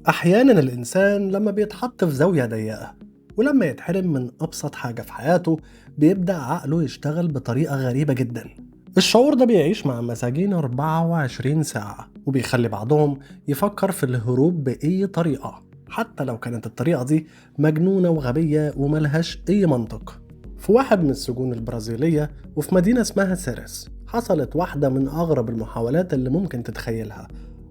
أحيانا الإنسان لما بيتحط في زاوية ضيقة ولما يتحرم من أبسط حاجة في حياته بيبدأ عقله يشتغل بطريقة غريبة جدا. الشعور ده بيعيش مع مساجين 24 ساعة وبيخلي بعضهم يفكر في الهروب بأي طريقة، حتى لو كانت الطريقة دي مجنونة وغبية وملهاش أي منطق. في واحد من السجون البرازيلية وفي مدينة اسمها سيرس حصلت واحدة من أغرب المحاولات اللي ممكن تتخيلها.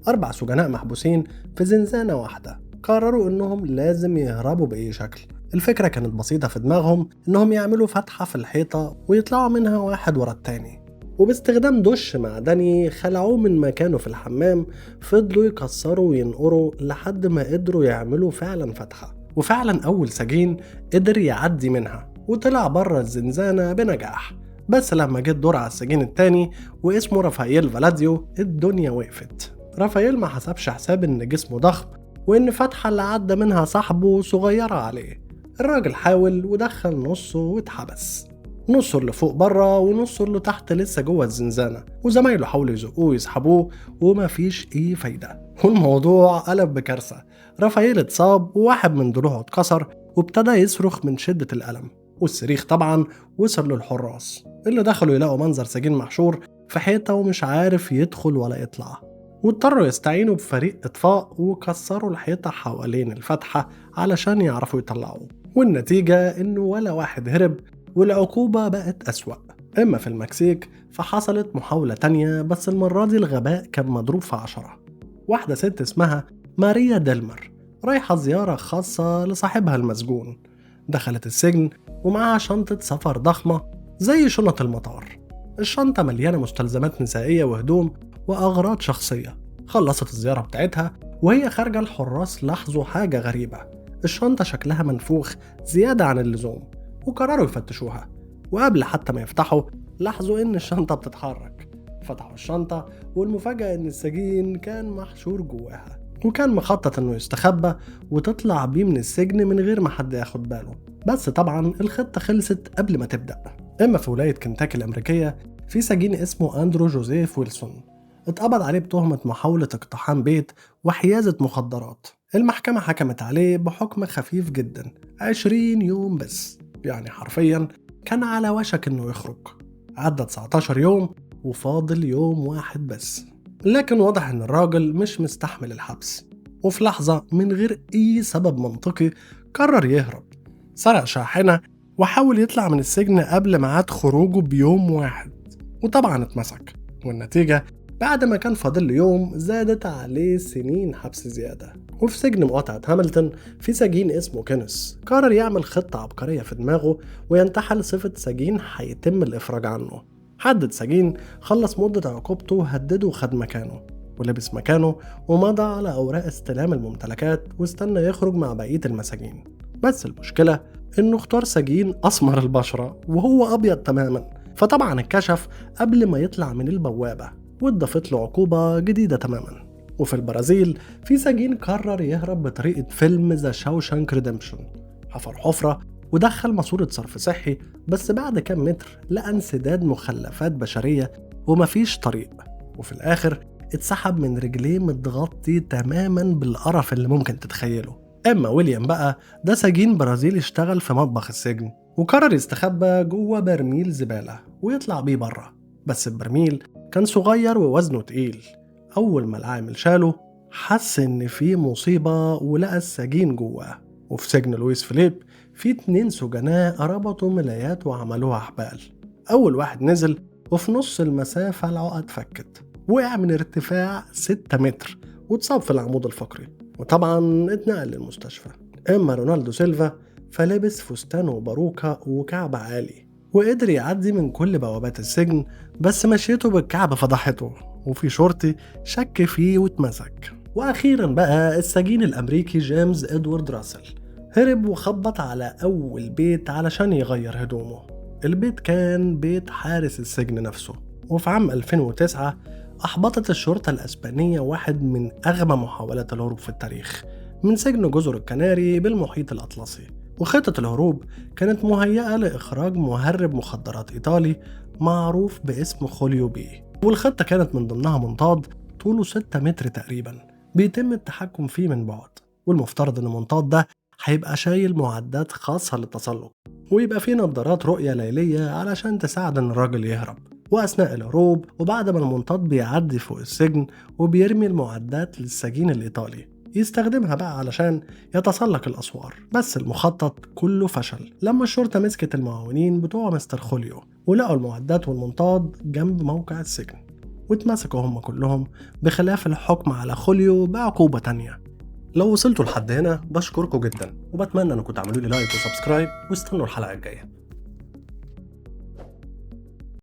4 سجناء محبوسين في زنزانة واحدة قرروا إنهم لازم يهربوا بأي شكل. الفكرة كانت بسيطة في دماغهم، إنهم يعملوا فتحة في الحيطة ويطلعوا منها واحد ورا التاني، وباستخدام دش معدني خلعوه من مكانه في الحمام. فضلوا يكسروا وينقروا لحد ما قدروا يعملوا فعلا فتحة، وفعلا أول سجين قدر يعدي منها وطلع بره الزنزانة بنجاح. بس لما جه الدور على السجين التاني واسمه رافائيل فالاديو الدنيا وقفت. رافائيل ما حسبش حساب إن جسمه ضخم وإن فتحة اللي عدى منها صاحبه صغيرة عليه. الراجل حاول ودخل نصه واتحبس، نصه اللي فوق بره ونصه اللي تحت لسه جوه الزنزانة، وزمايله حاولوا يزقوه ويسحبوه ومفيش اي فايدة، والموضوع قلب بكارثة. رافائيل اتصاب وواحد من ضلوعه اتكسر وابتدى يصرخ من شدة الألم، والصريخ طبعا وصل للحراس اللي دخلوا يلاقوا منظر سجين محشور في حيطة ومش عارف يدخل ولا يطلع، واضطروا يستعينوا بفريق إطفاء وكسروا الحيطة حوالين الفتحة علشان يعرفوا يطلعوه. والنتيجة إنه ولا واحد هرب، والعقوبة بقت أسوأ. إما في المكسيك فحصلت محاولة تانية، بس المرة دي الغباء كان مضروب في 10. واحدة ست اسمها ماريا ديلمر رايحة زيارة خاصة لصاحبها المسجون. دخلت السجن ومعاها شنطة سفر ضخمة زي شنط المطار. الشنطة مليانة مستلزمات نسائية وهدوم وأغراض شخصية. خلصت الزيارة بتاعتها وهي خارجة الحراس لاحظوا حاجة غريبة. الشنطة شكلها منفوخ زيادة عن اللزوم وقرروا يفتشوها، وقبل حتى ما يفتحوا لاحظوا إن الشنطة بتتحرك. فتحوا الشنطة والمفاجأة إن السجين كان محشور جواها، وكان مخطط إنه يستخبى وتطلع بيه من السجن من غير ما حد ياخد باله. بس طبعا الخطة خلصت قبل ما تبدأ. إما في ولاية كنتاكي الأمريكية في سجين اسمه أندرو جوزيف ويلسون اتقبض عليه بتهمة محاولة اقتحام بيت وحيازة مخدرات. المحكمة حكمت عليه بحكم خفيف جدا، 20 يوم بس، يعني حرفيا كان على وشك انه يخرج. عدى 19 يوم وفاضل يوم واحد بس، لكن واضح ان الراجل مش مستحمل الحبس، وفي لحظة من غير اي سبب منطقي قرر يهرب. سرق شاحنة وحاول يطلع من السجن قبل ميعاد خروجه بيوم واحد، وطبعا اتمسك. والنتيجة بعد ما كان فاضل يوم زادت عليه سنين حبس زيادة. وفي سجن مقاطعة هاملتون في سجين اسمه كينيس قرر يعمل خطة عبقرية في دماغه وينتحل صفة سجين هيتم الإفراج عنه. حدد سجين خلص مدة عقوبته وهدده وخد مكانه ولبس مكانه ومضى على أوراق استلام الممتلكات واستنى يخرج مع بقية المساجين. بس المشكلة إنه اختار سجين أسمر البشرة وهو أبيض تماما، فطبعا اتكشف قبل ما يطلع من البوابة واتضافت له عقوبة جديدة تماما. وفي البرازيل في سجين قرر يهرب بطريقة فيلم ذا شاوشانك ريديمشن. حفر حفرة ودخل ماسورة صرف صحي، بس بعد كام متر لقى انسداد مخلفات بشرية ومفيش طريق، وفي الآخر اتسحب من رجليه متغطي تماما بالقرف اللي ممكن تتخيله. أما ويليام بقى ده سجين برازيلي اشتغل في مطبخ السجن وقرر يستخبى جوه برميل زبالة ويطلع بيه بره، بس البرميل كان صغير ووزنه تقيل. أول ما العامل شاله حس إن في مصيبة ولقى السجين جواه. وفي سجن لويس فيليب في 2 سجناء ربطوا ملايات وعملوها حبال. أول واحد نزل وفي نص المسافة العقد فكت، وقع من ارتفاع 6 متر واتصاب في العمود الفقري، وطبعا اتنقل للمستشفى. أما رونالدو سيلفا فلبس فستان وباروكة وكعب عالي وقدر يعدي من كل بوابات السجن، بس مشيته بالكعب فضحته، وفي شرطي شك فيه واتمسك. وأخيرا بقى السجين الأمريكي جيمس إدوارد راسل هرب وخبط على أول بيت علشان يغير هدومه. البيت كان بيت حارس السجن نفسه. وفي عام 2009 أحبطت الشرطة الأسبانية واحد من أغبى محاولات الهروب في التاريخ من سجن جزر الكناري بالمحيط الأطلسي. وخطة الهروب كانت مهيئة لإخراج مهرب مخدرات إيطالي معروف باسم خوليو بي، والخطة كانت من ضمنها منطاد طوله 6 متر تقريبا بيتم التحكم فيه من بعد. والمفترض إن المنطاد ده هيبقى شايل معدات خاصة للتسلق، ويبقى فيه نظارات رؤية ليلية علشان تساعد إن الراجل يهرب. وأثناء الهروب وبعد ما المنطاد بيعدي فوق السجن وبيرمي المعدات للسجين الإيطالي يستخدمها بقى علشان يتسلق الأسوار. بس المخطط كله فشل لما الشرطة مسكت المعاونين بتوع مستر خوليو ولقوا المعدات والمنطاد جنب موقع السجن، واتمسكوا هم كلهم، بخلاف الحكم على خوليو بعقوبة تانية. لو وصلتوا لحد هنا بشكركم جدا، وبتمنى انكم تعملوا لي لايك وسبسكرايب، واستنوا الحلقة الجاية.